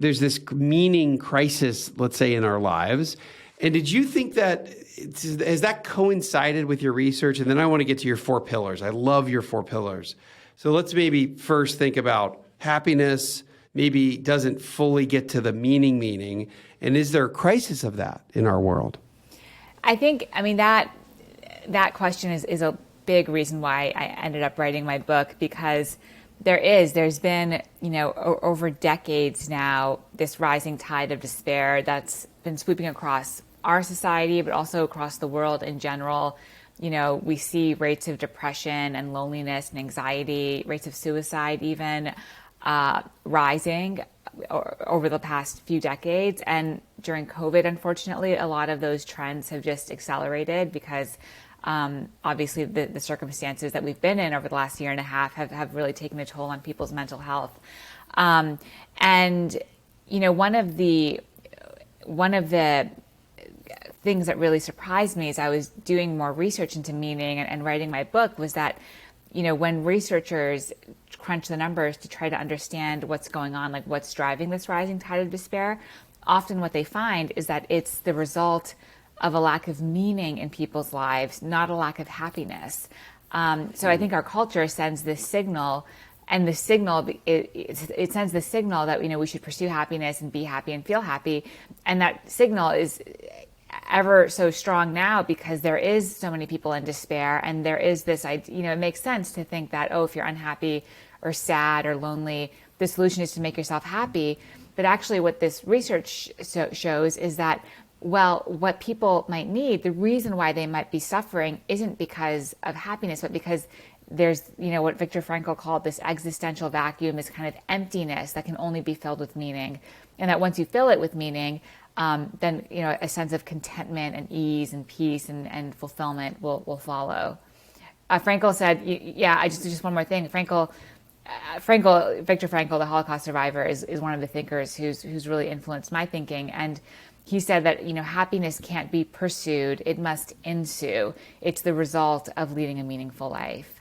there's this meaning crisis, let's say, in our lives. And did you think that, has that coincided with your research? And then I want to get to your 4 pillars. I love your 4 pillars. So let's maybe first think about happiness, maybe doesn't fully get to the meaning. And is there a crisis of that in our world? I think, that question is a big reason why I ended up writing my book, because there's been, over decades now, this rising tide of despair that's been sweeping across our society, but also across the world in general. We see rates of depression and loneliness and anxiety, rates of suicide even, rising over the past few decades. And during COVID, unfortunately, a lot of those trends have just accelerated because obviously the circumstances that we've been in over the last year and a half have really taken a toll on people's mental health. And one of the things that really surprised me as I was doing more research into meaning and writing my book was that, when researchers crunch the numbers to try to understand what's going on, like what's driving this rising tide of despair, often what they find is that it's the result of a lack of meaning in people's lives, not a lack of happiness. So I think our culture sends this signal, and the signal, it sends the signal that, we should pursue happiness and be happy and feel happy. And that signal is ever so strong now because there is so many people in despair, and there is this idea, it makes sense to think that, if you're unhappy or sad or lonely, the solution is to make yourself happy. But actually what this research shows is that, what people might need, the reason why they might be suffering isn't because of happiness, but because there's, what Viktor Frankl called this existential vacuum, this kind of emptiness that can only be filled with meaning. And that once you fill it with meaning, then, a sense of contentment and ease and peace and fulfillment will follow. Frankl said, just one more thing. Viktor Frankl, the Holocaust survivor, is one of the thinkers who's really influenced my thinking. And he said that, happiness can't be pursued, it must ensue. It's the result of leading a meaningful life.